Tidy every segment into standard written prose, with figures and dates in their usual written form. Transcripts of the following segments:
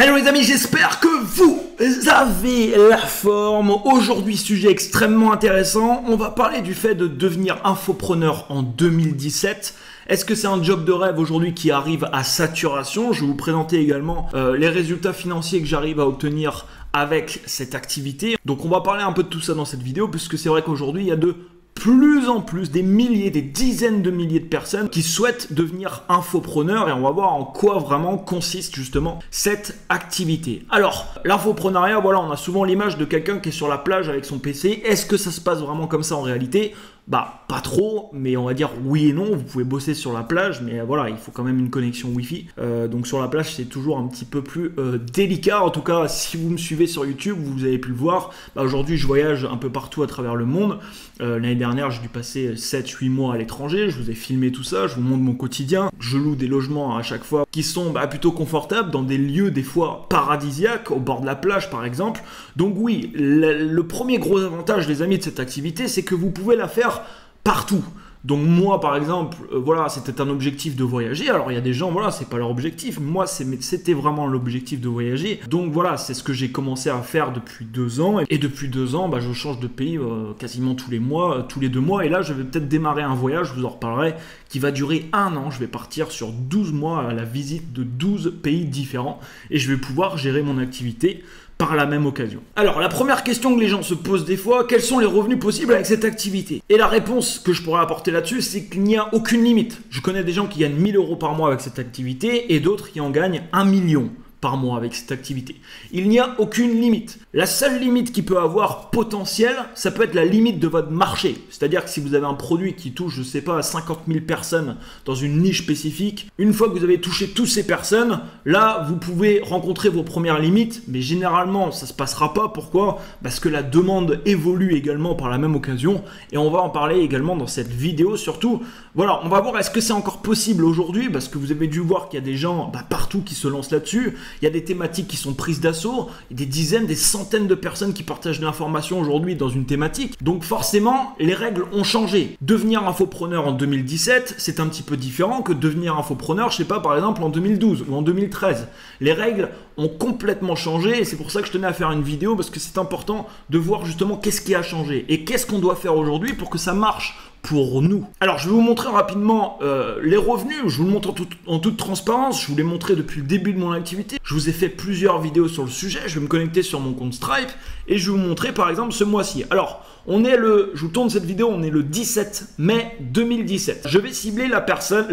Hello les amis, j'espère que vous avez la forme. Aujourd'hui, sujet extrêmement intéressant. On va parler du fait de devenir infopreneur en 2017. Est-ce que c'est un job de rêve aujourd'hui qui arrive à saturation? Je vais vous présenter également les résultats financiers que j'arrive à obtenir avec cette activité. Donc on va parler un peu de tout ça dans cette vidéo, puisque c'est vrai qu'aujourd'hui, il y a de plus en plus, des milliers, des dizaines de milliers de personnes qui souhaitent devenir infopreneurs, et on va voir en quoi vraiment consiste justement cette activité. Alors, l'infopreneuriat, voilà, on a souvent l'image de quelqu'un qui est sur la plage avec son PC. Est-ce que ça se passe vraiment comme ça en réalité? Bah, pas trop, mais on va dire oui et non. Vous pouvez bosser sur la plage, mais voilà, il faut quand même une connexion Wi-Fi. Donc sur la plage, c'est toujours un petit peu plus délicat. En tout cas, si vous me suivez sur YouTube, vous avez pu le voir. Bah, aujourd'hui, je voyage un peu partout à travers le monde. L'année dernière, j'ai dû passer 7-8 mois à l'étranger. Je vous ai filmé tout ça, je vous montre mon quotidien. Je loue des logements à chaque fois qui sont plutôt confortables, dans des lieux des fois paradisiaques, au bord de la plage par exemple. Donc oui, le premier gros avantage, les amis, de cette activité, c'est que vous pouvez la faire partout. Donc moi par exemple, voilà, c'était un objectif de voyager. Alors il y a des gens, voilà, c'est pas leur objectif. Moi c'était vraiment l'objectif de voyager. Donc voilà, c'est ce que j'ai commencé à faire depuis 2 ans. Et depuis 2 ans, je change de pays quasiment tous les mois, tous les 2 mois. Et là, je vais peut-être démarrer un voyage, je vous en reparlerai, qui va durer 1 an. Je vais partir sur 12 mois à la visite de 12 pays différents. Et je vais pouvoir gérer mon activité par la même occasion. Alors, la première question que les gens se posent des fois, quels sont les revenus possibles avec cette activité? Et la réponse que je pourrais apporter là-dessus, c'est qu'il n'y a aucune limite. Je connais des gens qui gagnent 1000 € par mois avec cette activité et d'autres qui en gagnent 1 million par mois avec cette activité. Il n'y a aucune limite. La seule limite qui peut avoir potentiel, ça peut être la limite de votre marché. C'est-à-dire que si vous avez un produit qui touche, je sais pas, à 50 000 personnes dans une niche spécifique, une fois que vous avez touché toutes ces personnes, là, vous pouvez rencontrer vos premières limites, mais généralement, ça se passera pas. Pourquoi? Parce que la demande évolue également par la même occasion, et on va en parler également dans cette vidéo. Surtout, voilà, on va voir est-ce que c'est encore possible aujourd'hui, parce que vous avez dû voir qu'il y a des gens partout qui se lancent là-dessus. Il y a des thématiques qui sont prises d'assaut, des dizaines, des centaines de personnes qui partagent de l'information aujourd'hui dans une thématique. Donc forcément, les règles ont changé. Devenir infopreneur en 2017, c'est un petit peu différent que devenir infopreneur, je sais pas, par exemple en 2012 ou en 2013. Les règles ont complètement changé et c'est pour ça que je tenais à faire une vidéo, parce que c'est important de voir justement qu'est-ce qui a changé et qu'est-ce qu'on doit faire aujourd'hui pour que ça marche pour nous. Alors je vais vous montrer rapidement les revenus. Je vous le montre en toute transparence. Je vous l'ai montré depuis le début de mon activité. Je vous ai fait plusieurs vidéos sur le sujet. Je vais me connecter sur mon compte Stripe et je vais vous montrer par exemple ce mois-ci. Alors on est je vous tourne cette vidéo, on est le 17 mai 2017. Je vais cibler la période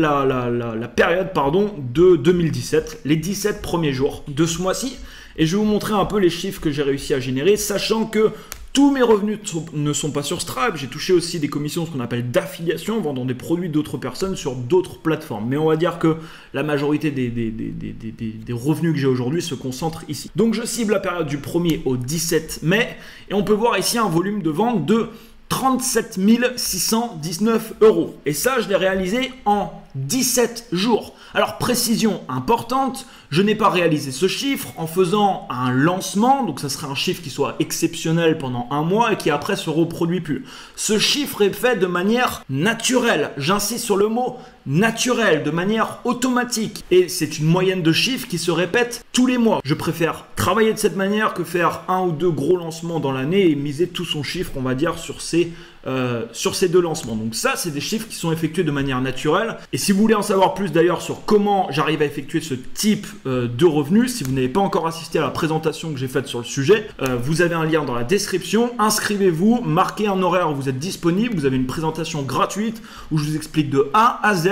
de 2017, les 17 premiers jours de ce mois-ci, et je vais vous montrer un peu les chiffres que j'ai réussi à générer, sachant que tous mes revenus ne sont pas sur Stripe. J'ai touché aussi des commissions, ce qu'on appelle d'affiliation, vendant des produits d'autres personnes sur d'autres plateformes. Mais on va dire que la majorité des revenus que j'ai aujourd'hui se concentrent ici. Donc je cible la période du 1er au 17 mai et on peut voir ici un volume de vente de 37 619 €. Et ça, je l'ai réalisé en 17 jours. Alors, précision importante, je n'ai pas réalisé ce chiffre en faisant un lancement, donc ça serait un chiffre qui soit exceptionnel pendant 1 mois et qui après se reproduit plus. Ce chiffre est fait de manière naturelle, j'insiste sur le mot naturel, de manière automatique. Et c'est une moyenne de chiffres qui se répète tous les mois. Je préfère travailler de cette manière que faire 1 ou 2 gros lancements dans l'année et miser tout son chiffre, on va dire, sur ces 2 lancements. Donc ça, c'est des chiffres qui sont effectués de manière naturelle. Et si vous voulez en savoir plus d'ailleurs sur comment j'arrive à effectuer ce type de revenus, si vous n'avez pas encore assisté à la présentation que j'ai faite sur le sujet, vous avez un lien dans la description. Inscrivez-vous, marquez un horaire où vous êtes disponible. Vous avez une présentation gratuite où je vous explique de A à Z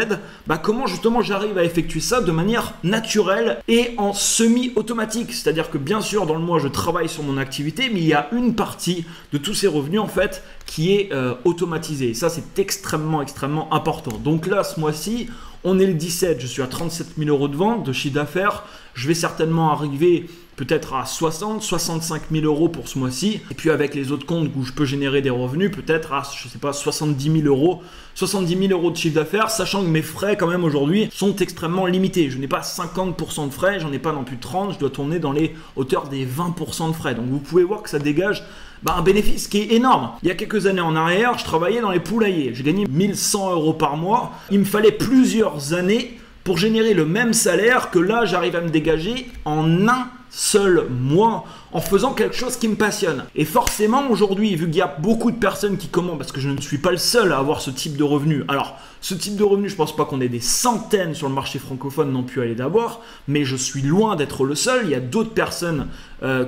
comment justement j'arrive à effectuer ça de manière naturelle et en semi-automatique. C'est-à-dire que bien sûr, dans le mois, je travaille sur mon activité, mais il y a une partie de tous ces revenus en fait qui est automatisée. Et ça, c'est extrêmement important. Donc là, ce mois-ci, on est le 17, je suis à 37 000 € de vente, de chiffre d'affaires. Je vais certainement arriver peut-être à 65 000 € pour ce mois-ci. Et puis avec les autres comptes où je peux générer des revenus, peut-être à, je sais pas, 70 000 €. 70 000 € de chiffre d'affaires, sachant que mes frais quand même aujourd'hui sont extrêmement limités. Je n'ai pas 50% de frais, j'en ai pas non plus 30, je dois tourner dans les hauteurs des 20% de frais. Donc vous pouvez voir que ça dégage un bénéfice qui est énorme. Il y a quelques années en arrière, je travaillais dans les poulaillers. J'ai gagné 1100 € par mois. Il me fallait plusieurs années pour générer le même salaire que là, j'arrive à me dégager en un seul moi en faisant quelque chose qui me passionne. Et forcément aujourd'hui, vu qu'il y a beaucoup de personnes qui commandent, parce que je ne suis pas le seul à avoir ce type de revenu. Alors ce type de revenu, je pense pas qu'on ait des centaines sur le marché francophone non plus à les d'avoir, mais je suis loin d'être le seul. Il y a d'autres personnes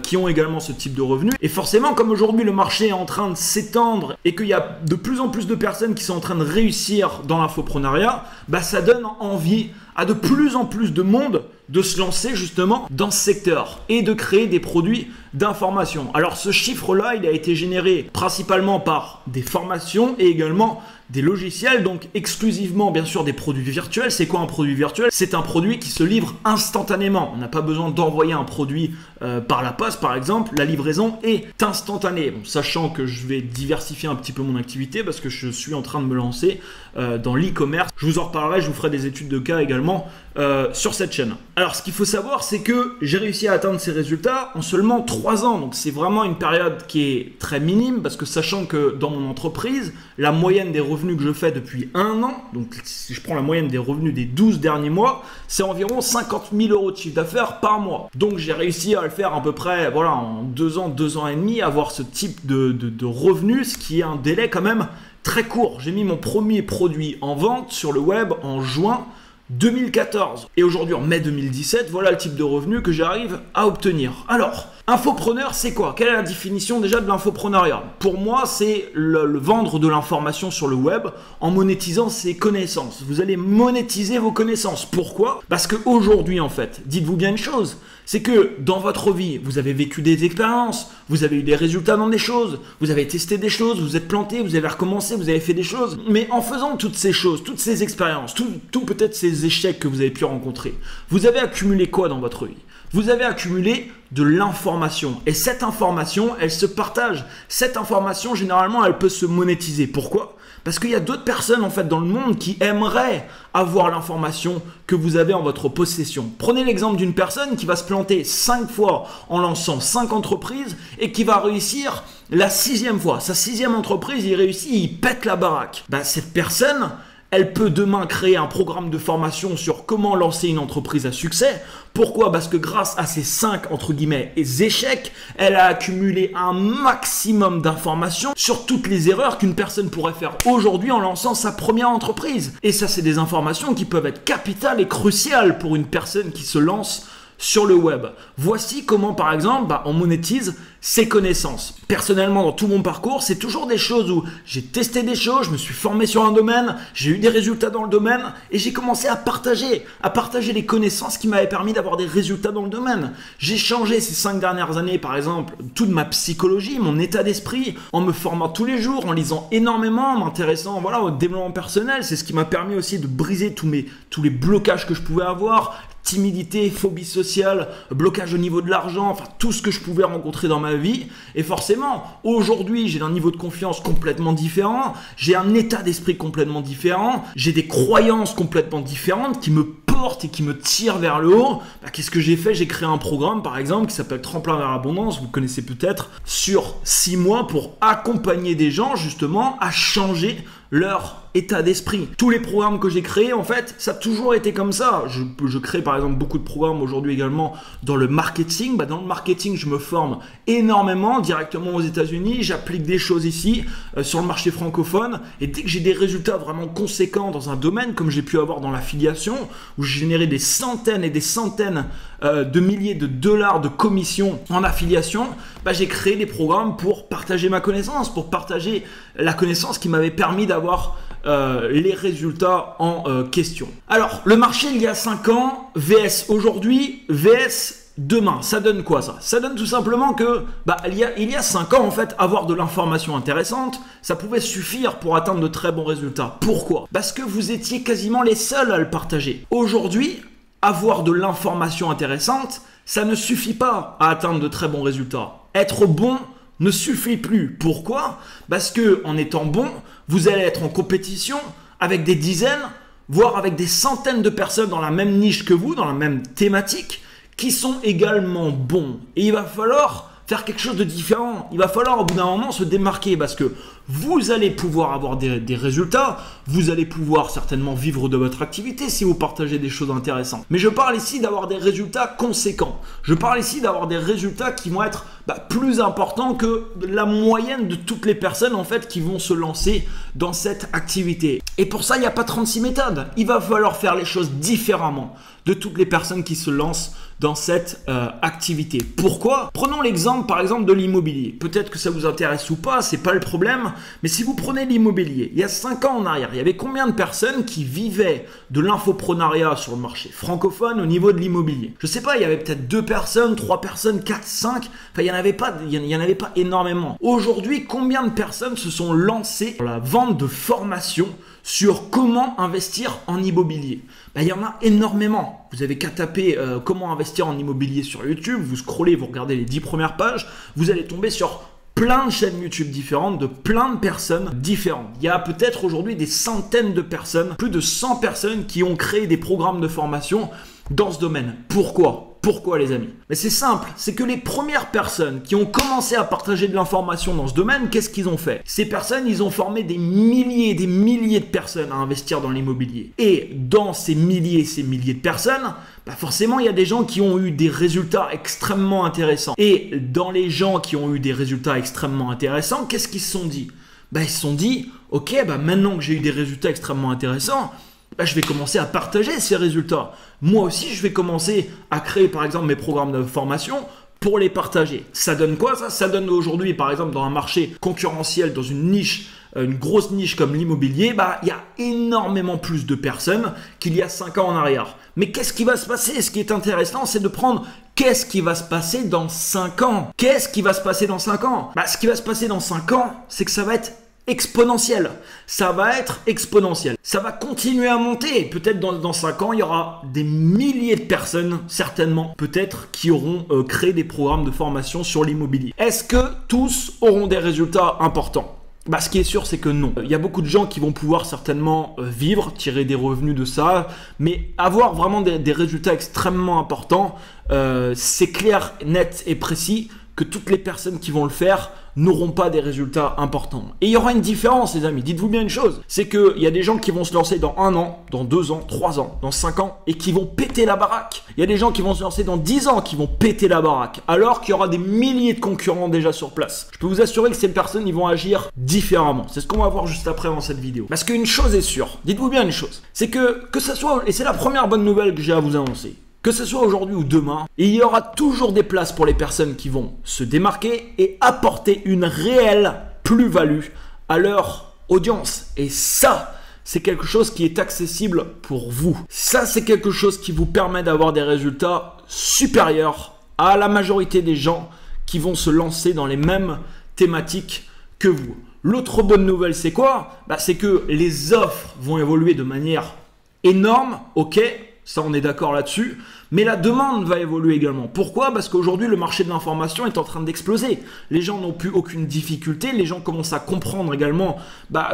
qui ont également ce type de revenu. Et forcément, comme aujourd'hui le marché est en train de s'étendre et qu'il y a de plus en plus de personnes qui sont en train de réussir dans l'infoprenariat, bah ça donne envie à de plus en plus de monde de se lancer justement dans ce secteur et de créer des produits d'information. Alors ce chiffre-là, il a été généré principalement par des formations et également des logiciels, donc exclusivement bien sûr des produits virtuels. C'est quoi un produit virtuel? C'est un produit qui se livre instantanément. On n'a pas besoin d'envoyer un produit par la poste par exemple. La livraison est instantanée. Bon, sachant que je vais diversifier un petit peu mon activité parce que je suis en train de me lancer dans l'e-commerce. Je vous en reparlerai, je vous ferai des études de cas également sur cette chaîne. Alors ce qu'il faut savoir, c'est que j'ai réussi à atteindre ces résultats en seulement 3 ans. Donc c'est vraiment une période qui est très minime parce que sachant que dans mon entreprise, la moyenne des revenus que je fais depuis 1 an, donc si je prends la moyenne des revenus des 12 derniers mois, c'est environ 50 000 euros de chiffre d'affaires par mois. Donc j'ai réussi à le faire à peu près voilà, en 2 ans, 2 ans et demi, avoir ce type de revenus, ce qui est un délai quand même très court. J'ai mis mon premier produit en vente sur le web en juin 2014. Et aujourd'hui, en mai 2017, voilà le type de revenu que j'arrive à obtenir. Alors, infopreneur, c'est quoi? Quelle est la définition déjà de l'infoprenariat? Pour moi, c'est le vendre de l'information sur le web en monétisant ses connaissances. Vous allez monétiser vos connaissances. Pourquoi? Parce qu'aujourd'hui, en fait, dites-vous bien une chose, c'est que dans votre vie, vous avez vécu des expériences, vous avez eu des résultats dans des choses, vous avez testé des choses, vous êtes planté, vous avez recommencé, vous avez fait des choses. Mais en faisant toutes ces choses, toutes ces expériences, tout peut-être ces échecs que vous avez pu rencontrer, vous avez accumulé quoi dans votre vie? Vous avez accumulé de l'information. Et cette information, elle se partage. Cette information, généralement, elle peut se monétiser. Pourquoi? Parce qu'il y a d'autres personnes en fait dans le monde qui aimeraient avoir l'information que vous avez en votre possession. Prenez l'exemple d'une personne qui va se planter 5 fois en lançant 5 entreprises et qui va réussir la 6e fois. Sa 6e entreprise, il réussit, il pète la baraque. Ben, cette personne, elle peut demain créer un programme de formation sur comment lancer une entreprise à succès. Pourquoi? Parce que grâce à ces 5 entre guillemets échecs, elle a accumulé un maximum d'informations sur toutes les erreurs qu'une personne pourrait faire aujourd'hui en lançant sa première entreprise. Et ça, c'est des informations qui peuvent être capitales et cruciales pour une personne qui se lance sur le web. Voici comment par exemple on monétise ses connaissances. Personnellement, dans tout mon parcours, c'est toujours des choses où j'ai testé des choses, je me suis formé sur un domaine, j'ai eu des résultats dans le domaine et j'ai commencé à partager les connaissances qui m'avaient permis d'avoir des résultats dans le domaine. J'ai changé ces 5 dernières années, par exemple, toute ma psychologie, mon état d'esprit, en me formant tous les jours, en lisant énormément, en m'intéressant voilà, au développement personnel. C'est ce qui m'a permis aussi de briser tous les blocages que je pouvais avoir, timidité, phobie sociale, blocage au niveau de l'argent, enfin tout ce que je pouvais rencontrer dans ma vie. Et forcément, aujourd'hui, j'ai un niveau de confiance complètement différent, j'ai un état d'esprit complètement différent, j'ai des croyances complètement différentes qui me portent et qui me tirent vers le haut. Qu'est-ce que j'ai fait? J'ai créé un programme, par exemple, qui s'appelle Tremplin vers l'abondance, vous connaissez peut-être, sur 6 mois pour accompagner des gens, justement, à changer leur état d'esprit. Tous les programmes que j'ai créés, en fait, ça a toujours été comme ça. Je crée par exemple beaucoup de programmes aujourd'hui également dans le marketing. Dans le marketing, je me forme énormément directement aux États-Unis. J'applique des choses ici sur le marché francophone. Et dès que j'ai des résultats vraiment conséquents dans un domaine, comme j'ai pu avoir dans l'affiliation, où j'ai généré des centaines et des centaines de milliers de dollars de commissions en affiliation, j'ai créé des programmes pour partager ma connaissance, pour partager la connaissance qui m'avait permis d'avoir les résultats en question. Alors, le marché il y a 5 ans, VS aujourd'hui, VS demain, ça donne quoi ça? Ça donne tout simplement que il y a 5 ans en fait, avoir de l'information intéressante, ça pouvait suffire pour atteindre de très bons résultats. Pourquoi? Parce que vous étiez quasiment les seuls à le partager. Aujourd'hui, avoir de l'information intéressante, ça ne suffit pas à atteindre de très bons résultats. Être bon ne suffit plus. Pourquoi? Parce que en étant bon, vous allez être en compétition avec des dizaines, voire avec des centaines de personnes dans la même niche que vous, dans la même thématique, qui sont également bons. Et il va falloir faire quelque chose de différent. Il va falloir au bout d'un moment se démarquer parce que vous allez pouvoir avoir des résultats, vous allez pouvoir certainement vivre de votre activité si vous partagez des choses intéressantes. Mais je parle ici d'avoir des résultats conséquents. Je parle ici d'avoir des résultats qui vont être plus importants que la moyenne de toutes les personnes en fait qui vont se lancer dans cette activité. Et pour ça, il n'y a pas 36 méthodes. Il va falloir faire les choses différemment de toutes les personnes qui se lancent dans cette activité. Pourquoi? Prenons l'exemple par exemple de l'immobilier. Peut-être que ça vous intéresse ou pas, c'est pas le problème. Mais si vous prenez l'immobilier, il y a 5 ans en arrière, il y avait combien de personnes qui vivaient de l'infoprenariat sur le marché francophone au niveau de l'immobilier? Je sais pas, il y avait peut-être 2 personnes, 3 personnes, 4, 5. Enfin, il y en avait pas énormément. Aujourd'hui, combien de personnes se sont lancées dans la vente de formation sur comment investir en immobilier? Il y en a énormément. Vous avez qu'à taper comment investir en immobilier sur YouTube, vous scrollez, vous regardez les 10 premières pages, vous allez tomber sur plein de chaînes YouTube différentes, de plein de personnes différentes. Il y a peut-être aujourd'hui des centaines de personnes, plus de 100 personnes qui ont créé des programmes de formation dans ce domaine. Pourquoi? Pourquoi les amis? Mais c'est simple, c'est que les premières personnes qui ont commencé à partager de l'information dans ce domaine, qu'est-ce qu'ils ont fait? Ces personnes, ils ont formé des milliers de personnes à investir dans l'immobilier. Et dans ces milliers de personnes, forcément, il y a des gens qui ont eu des résultats extrêmement intéressants. Et dans les gens qui ont eu des résultats extrêmement intéressants, qu'est-ce qu'ils se sont dit? Ils se sont dit, ok, maintenant que j'ai eu des résultats extrêmement intéressants, je vais commencer à partager ces résultats. Moi aussi, je vais commencer à créer par exemple mes programmes de formation pour les partager. Ça donne quoi ça? Ça donne aujourd'hui par exemple dans un marché concurrentiel, dans une niche, une grosse niche comme l'immobilier, il y a énormément plus de personnes qu'il y a 5 ans en arrière. Mais qu'est-ce qui va se passer? Ce qui est intéressant, c'est de prendre qu'est-ce qui va se passer dans 5 ans. Qu'est-ce qui va se passer dans 5 ans? Ce qui va se passer dans 5 ans, c'est que ça va être exponentiel. Ça va être exponentiel. Ça va continuer à monter. Peut-être dans 5 ans, il y aura des milliers de personnes, certainement, peut-être, qui auront créé des programmes de formation sur l'immobilier. Est-ce que tous auront des résultats importants? Ce qui est sûr, c'est que non. Il y a beaucoup de gens qui vont pouvoir certainement vivre, tirer des revenus de ça, mais avoir vraiment des résultats extrêmement importants, c'est clair, net et précis que toutes les personnes qui vont le faire n'auront pas des résultats importants. Et il y aura une différence, les amis. Dites-vous bien une chose, c'est qu'il y a des gens qui vont se lancer dans 1 an, dans 2 ans, 3 ans, dans 5 ans, et qui vont péter la baraque. Il y a des gens qui vont se lancer dans 10 ans, qui vont péter la baraque, alors qu'il y aura des milliers de concurrents déjà sur place. Je peux vous assurer que ces personnes, ils vont agir différemment. C'est ce qu'on va voir juste après dans cette vidéo. Parce qu'une chose est sûre, dites-vous bien une chose, c'est que ce soit, et c'est la première bonne nouvelle que j'ai à vous annoncer, que ce soit aujourd'hui ou demain, il y aura toujours des places pour les personnes qui vont se démarquer et apporter une réelle plus-value à leur audience. Et ça, c'est quelque chose qui est accessible pour vous. Ça, c'est quelque chose qui vous permet d'avoir des résultats supérieurs à la majorité des gens qui vont se lancer dans les mêmes thématiques que vous. L'autre bonne nouvelle, c'est quoi? C'est que les offres vont évoluer de manière énorme, ok? Ça, on est d'accord là-dessus. Mais la demande va évoluer également. Pourquoi? Parce qu'aujourd'hui, le marché de l'information est en train d'exploser. Les gens n'ont plus aucune difficulté. Les gens commencent à comprendre également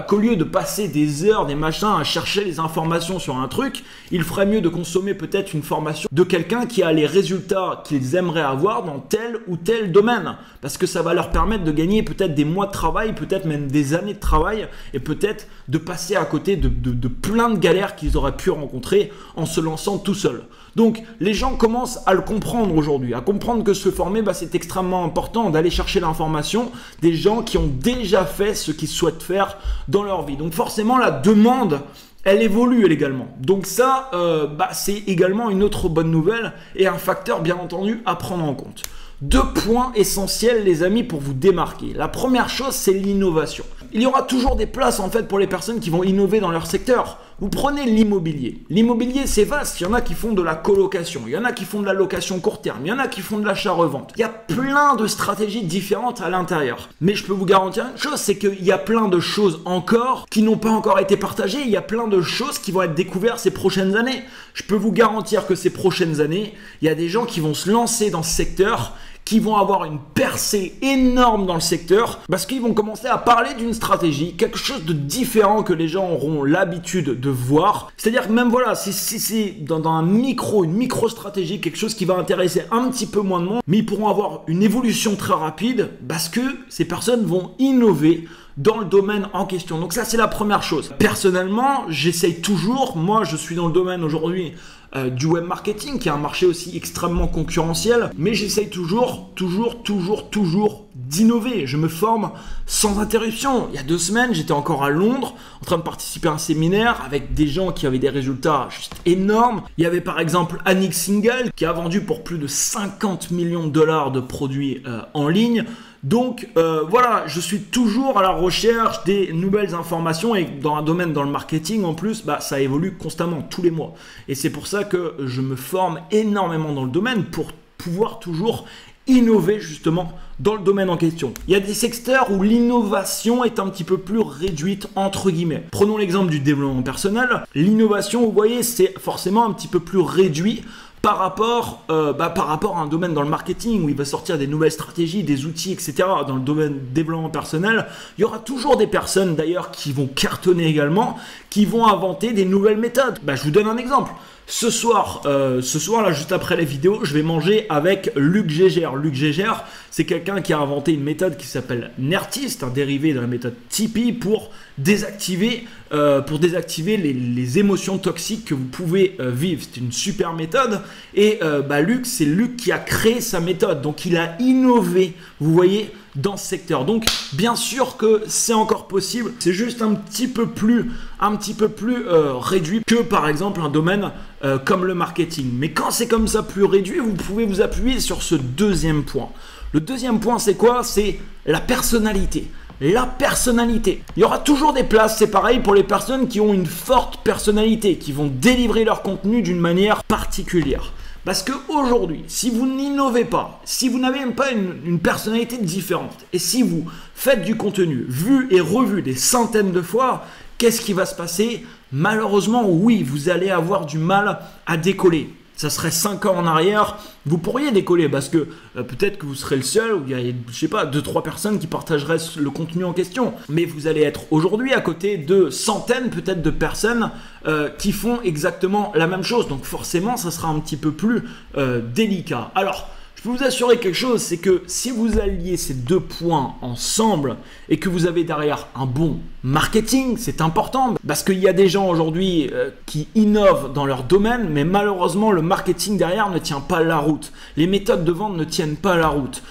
qu'au lieu de passer des heures, des machins à chercher les informations sur un truc, il ferait mieux de consommer peut-être une formation de quelqu'un qui a les résultats qu'ils aimeraient avoir dans tel ou tel domaine. Parce que ça va leur permettre de gagner peut-être des mois de travail, peut-être même des années de travail, et peut-être de passer à côté de plein de galères qu'ils auraient pu rencontrer en se lançant tout seuls. Donc, les gens commencent à le comprendre aujourd'hui, à comprendre que se former, c'est extrêmement important d'aller chercher l'information des gens qui ont déjà fait ce qu'ils souhaitent faire dans leur vie. Donc, forcément, la demande, elle évolue également. Donc ça, c'est également une autre bonne nouvelle et un facteur, bien entendu, à prendre en compte. 2 points essentiels, les amis, pour vous démarquer. La première chose, c'est l'innovation. Il y aura toujours des places, en fait, pour les personnes qui vont innover dans leur secteur. Vous prenez l'immobilier. L'immobilier, c'est vaste. Il y en a qui font de la colocation. Il y en a qui font de la location court terme. Il y en a qui font de l'achat-revente. Il y a plein de stratégies différentes à l'intérieur. Mais je peux vous garantir une chose, c'est qu'il y a plein de choses encore qui n'ont pas encore été partagées. Il y a plein de choses qui vont être découvertes ces prochaines années. Je peux vous garantir que ces prochaines années, il y a des gens qui vont se lancer dans ce secteur qui vont avoir une percée énorme dans le secteur parce qu'ils vont commencer à parler d'une stratégie, quelque chose de différent que les gens auront l'habitude de voir. C'est-à-dire que même voilà, si c'est dans une micro-stratégie, quelque chose qui va intéresser un petit peu moins de monde, mais ils pourront avoir une évolution très rapide parce que ces personnes vont innover dans le domaine en question. Donc ça, c'est la première chose. Personnellement, j'essaye toujours, moi je suis dans le domaine aujourd'hui du web marketing, qui est un marché aussi extrêmement concurrentiel, mais j'essaye toujours d'innover. Je me forme sans interruption. Il y a 2 semaines, j'étais encore à Londres en train de participer à un séminaire avec des gens qui avaient des résultats juste énormes. Il y avait par exemple Annick Singhal qui a vendu pour plus de 50 millions de dollars de produits en ligne. Donc voilà, je suis toujours à la recherche des nouvelles informations et dans un domaine dans le marketing en plus, ça évolue constamment tous les mois. Et c'est pour ça que je me forme énormément dans le domaine pour pouvoir toujours innover justement dans le domaine en question. Il y a des secteurs où l'innovation est un petit peu plus réduite entre guillemets. Prenons l'exemple du développement personnel. L'innovation, vous voyez, c'est forcément un petit peu plus réduit par rapport à un domaine dans le marketing où il va sortir des nouvelles stratégies, des outils, etc. Dans le domaine développement personnel, il y aura toujours des personnes d'ailleurs qui vont cartonner également, qui vont inventer des nouvelles méthodes. Je vous donne un exemple. Ce soir, là, juste après les vidéos, je vais manger avec Luc Gégère. Luc Gégère, c'est quelqu'un qui a inventé une méthode qui s'appelle Nertist, un dérivé de la méthode Tipeee pour désactiver les émotions toxiques que vous pouvez vivre. C'est une super méthode. Et Luc, c'est Luc qui a créé sa méthode. Donc, il a innové, vous voyez, dans ce secteur. Donc, bien sûr que c'est encore possible. C'est juste un petit peu plus réduit que, par exemple, un domaine comme le marketing. Mais quand c'est comme ça plus réduit, vous pouvez vous appuyer sur ce deuxième point. Le deuxième point, c'est quoi? C'est la personnalité. La personnalité. Il y aura toujours des places, c'est pareil pour les personnes qui ont une forte personnalité, qui vont délivrer leur contenu d'une manière particulière. Parce qu'aujourd'hui, si vous n'innovez pas, si vous n'avez même pas une personnalité différente, et si vous faites du contenu vu et revu des centaines de fois, qu'est-ce qui va se passer? Malheureusement, oui, vous allez avoir du mal à décoller. Ça serait 5 ans en arrière, vous pourriez décoller parce que peut-être que vous serez le seul, ou il y a, je sais pas, 2-3 personnes qui partageraient le contenu en question. Mais vous allez être aujourd'hui à côté de centaines peut-être de personnes qui font exactement la même chose. Donc forcément, ça sera un petit peu plus délicat. Alors, je peux vous assurer quelque chose, c'est que si vous alliez ces 2 points ensemble et que vous avez derrière un bon marketing, c'est important parce qu'il y a des gens aujourd'hui qui innovent dans leur domaine, mais malheureusement le marketing derrière ne tient pas la route. Les méthodes de vente ne tiennent pas la route.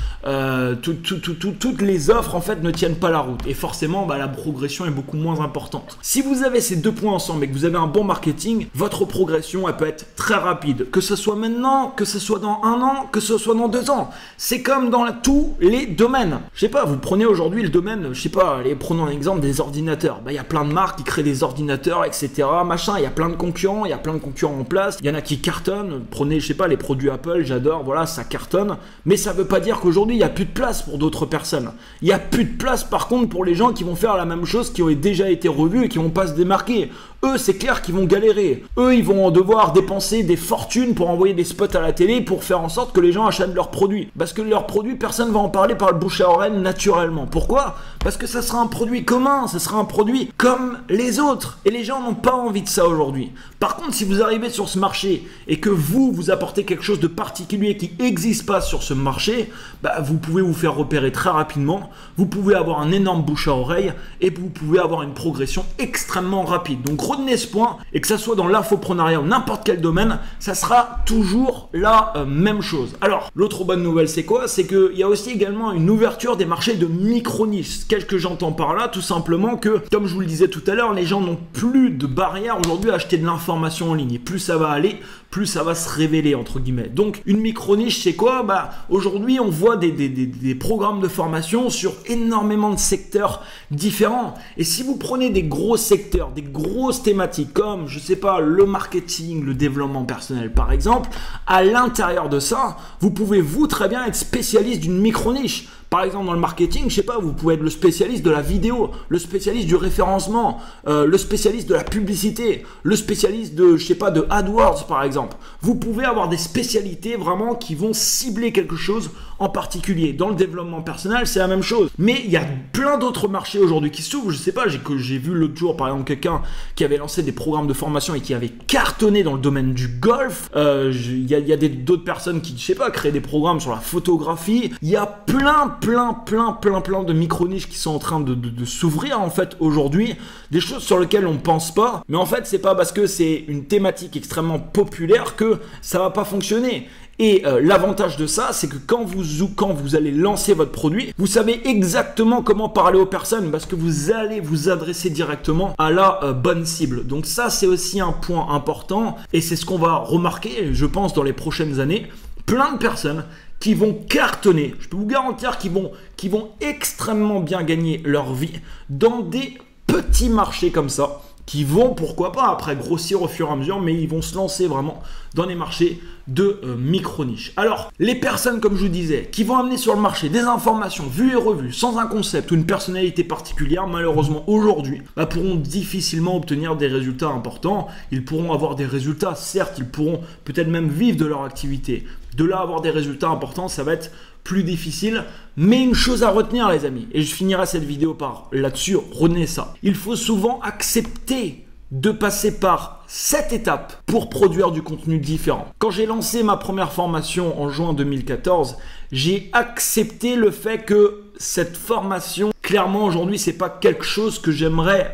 Toutes les offres en fait ne tiennent pas la route et forcément la progression est beaucoup moins importante. Si vous avez ces 2 points ensemble et que vous avez un bon marketing, votre progression elle peut être très rapide. Que ce soit maintenant, que ce soit dans 1 an, que ce soit dans 2 ans. C'est comme dans tous les domaines. Je sais pas, vous prenez aujourd'hui le domaine, je sais pas, prenons un exemple des ordinateurs. Il y a plein de marques qui créent des ordinateurs, etc. Machin, il y a plein de concurrents, en place. Il y en a qui cartonnent. Prenez, je sais pas, les produits Apple, j'adore, voilà, ça cartonne. Mais ça veut pas dire qu'aujourd'hui, il n'y a plus de place pour d'autres personnes. Il n'y a plus de place, par contre, pour les gens qui vont faire la même chose, qui ont déjà été revus et qui vont pas se démarquer. Eux, c'est clair qu'ils vont galérer. Eux, ils vont devoir dépenser des fortunes pour envoyer des spots à la télé pour faire en sorte que les gens achètent leurs produits. Parce que leurs produits, personne ne va en parler par le bouche à oreille naturellement. Pourquoi? Parce que ça sera un produit commun, ça sera un produit comme les autres. Et les gens n'ont pas envie de ça aujourd'hui. Par contre, si vous arrivez sur ce marché et que vous apportez quelque chose de particulier qui n'existe pas sur ce marché, vous pouvez vous faire repérer très rapidement. Vous pouvez avoir un énorme bouche à oreille et vous pouvez avoir une progression extrêmement rapide. Donc, retenez ce point et que ça soit dans l'infoprenariat ou n'importe quel domaine, ça sera toujours la même chose. Alors, l'autre bonne nouvelle, c'est quoi? C'est qu'il y a aussi également une ouverture des marchés de micro-niches. Qu'est-ce que j'entends par là? Tout simplement que, comme je vous le disais tout à l'heure, les gens n'ont plus de barrière aujourd'hui à acheter de l'information en ligne. Et plus ça va aller, plus ça va se révéler, entre guillemets. Donc, une micro-niche, c'est quoi? Aujourd'hui, on voit des programmes de formation sur énormément de secteurs différents. Et si vous prenez des gros secteurs, des grosses thématiques comme, je sais pas, le marketing, le développement personnel, par exemple, à l'intérieur de ça, vous pouvez, vous, très bien être spécialiste d'une micro-niche. Par exemple, dans le marketing, je sais pas, vous pouvez être le spécialiste de la vidéo, le spécialiste du référencement, le spécialiste de la publicité, le spécialiste de, je sais pas, de AdWords par exemple. Vous pouvez avoir des spécialités vraiment qui vont cibler quelque chose en particulier. Dans le développement personnel, c'est la même chose. Mais il y a plein d'autres marchés aujourd'hui qui s'ouvrent. Je sais pas, j'ai vu l'autre jour par exemple quelqu'un qui avait lancé des programmes de formation et qui avait cartonné dans le domaine du golf. Il y a d'autres personnes qui, je sais pas, créent des programmes sur la photographie. Il y a plein de micro-niches qui sont en train de s'ouvrir en fait aujourd'hui. Des choses sur lesquelles on pense pas. Mais en fait, c'est pas parce que c'est une thématique extrêmement populaire que ça va pas fonctionner. Et l'avantage de ça, c'est que quand vous allez lancer votre produit, vous savez exactement comment parler aux personnes parce que vous allez vous adresser directement à la bonne cible. Donc ça, c'est aussi un point important et c'est ce qu'on va remarquer, je pense, dans les prochaines années. Plein de personnes qui vont cartonner, je peux vous garantir qu'ils vont extrêmement bien gagner leur vie dans des petits marchés comme ça, qui vont, pourquoi pas, après grossir au fur et à mesure, mais ils vont se lancer vraiment dans des marchés de micro-niches. Alors, les personnes, comme je vous disais, qui vont amener sur le marché des informations vues et revues, sans un concept ou une personnalité particulière, malheureusement, aujourd'hui, pourront difficilement obtenir des résultats importants. Ils pourront avoir des résultats, certes, ils pourront peut-être même vivre de leur activité. De là, avoir des résultats importants, ça va être plus difficile, mais une chose à retenir les amis, et je finirai cette vidéo par là-dessus, retenez ça. Il faut souvent accepter de passer par cette étape pour produire du contenu différent. Quand j'ai lancé ma première formation en juin 2014, j'ai accepté le fait que cette formation, clairement aujourd'hui, c'est pas quelque chose que j'aimerais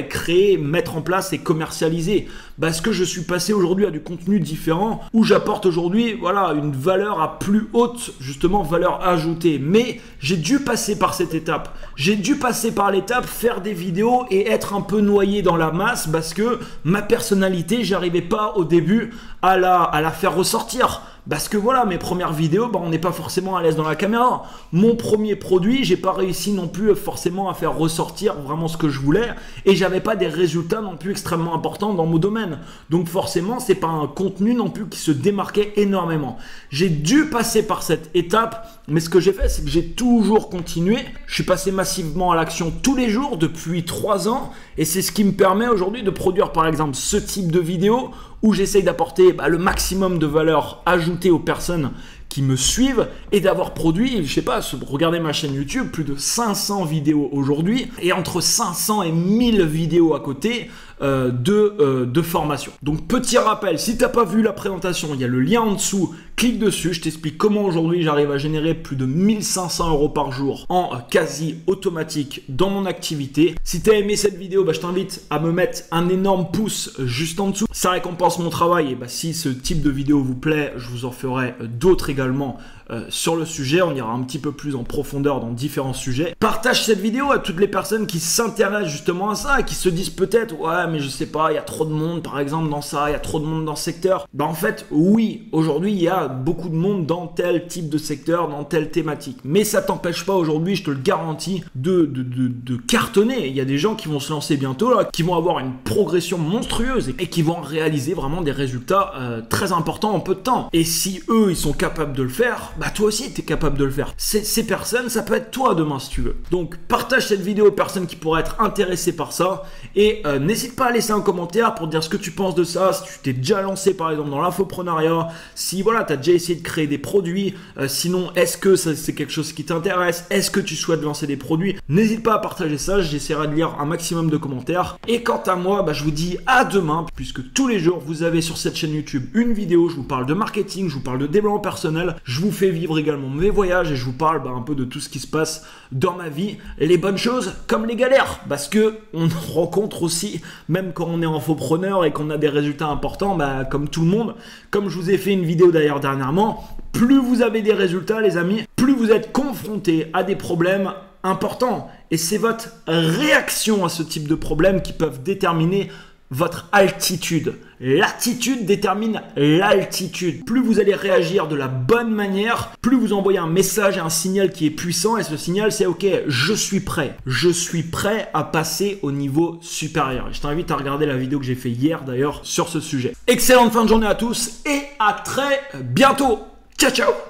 créer, mettre en place et commercialiser. Parce que je suis passé aujourd'hui à du contenu différent où j'apporte aujourd'hui, voilà, une valeur à plus haute, justement, valeur ajoutée. Mais j'ai dû passer par cette étape. J'ai dû passer par l'étape, faire des vidéos et être un peu noyé dans la masse parce que ma personnalité, j'arrivais pas au début à la faire ressortir. Parce que voilà, mes premières vidéos, on n'est pas forcément à l'aise dans la caméra. Mon premier produit, j'ai pas réussi non plus forcément à faire ressortir vraiment ce que je voulais et j'avais pas des résultats non plus extrêmement importants dans mon domaine. Donc forcément, c'est pas un contenu non plus qui se démarquait énormément. J'ai dû passer par cette étape, mais ce que j'ai fait, c'est que j'ai toujours continué. Je suis passé massivement à l'action tous les jours depuis 3 ans et c'est ce qui me permet aujourd'hui de produire par exemple ce type de vidéo où j'essaye d'apporter le maximum de valeur ajoutée aux personnes qui me suivent et d'avoir produit, je sais pas, regardez ma chaîne YouTube, plus de 500 vidéos aujourd'hui et entre 500 et 1000 vidéos à côté de formation. Donc petit rappel, si tu n'as pas vu la présentation, il y a le lien en dessous, clique dessus, je t'explique comment aujourd'hui j'arrive à générer plus de 1500 € par jour en quasi automatique dans mon activité. Si tu as aimé cette vidéo, je t'invite à me mettre un énorme pouce juste en dessous. Ça récompense mon travail et si ce type de vidéo vous plaît, je vous en ferai d'autres également sur le sujet. On ira un petit peu plus en profondeur dans différents sujets. Partage cette vidéo à toutes les personnes qui s'intéressent justement à ça et qui se disent peut-être ouais mais je sais pas, il y a trop de monde par exemple dans ça, il y a trop de monde dans ce secteur. En fait oui, aujourd'hui il y a beaucoup de monde dans tel type de secteur, dans telle thématique, mais ça t'empêche pas aujourd'hui, je te le garantis, de cartonner. Il y a des gens qui vont se lancer bientôt là, qui vont avoir une progression monstrueuse et qui vont réaliser vraiment des résultats très importants en peu de temps. Et si eux ils sont capables de le faire, toi aussi tu es capable de le faire. Ces personnes, ça peut être toi demain si tu veux. Donc partage cette vidéo aux personnes qui pourraient être intéressées par ça et n'hésite pas à laisser un commentaire pour dire ce que tu penses de ça, si tu t'es déjà lancé par exemple dans l'infoprenariat, si voilà tu as déjà essayé de créer des produits, sinon est-ce que c'est quelque chose qui t'intéresse, est-ce que tu souhaites lancer des produits, n'hésite pas à partager ça, j'essaierai de lire un maximum de commentaires. Et quant à moi, je vous dis à demain, puisque tous les jours vous avez sur cette chaîne YouTube une vidéo, je vous parle de marketing, je vous parle de développement personnel, je vous fais vivre également mes voyages et je vous parle un peu de tout ce qui se passe dans ma vie, les bonnes choses comme les galères, parce que on rencontre aussi, même quand on est infopreneur et qu'on a des résultats importants, comme tout le monde, comme je vous ai fait une vidéo d'ailleurs dernièrement, plus vous avez des résultats les amis, plus vous êtes confrontés à des problèmes importants et c'est votre réaction à ce type de problèmes qui peuvent déterminer votre altitude. L'attitude détermine l'altitude. Plus vous allez réagir de la bonne manière, plus vous envoyez un message et un signal qui est puissant et ce signal c'est ok, je suis prêt. Je suis prêt à passer au niveau supérieur. Je t'invite à regarder la vidéo que j'ai fait hier d'ailleurs sur ce sujet. Excellente fin de journée à tous et à très bientôt. Ciao ciao.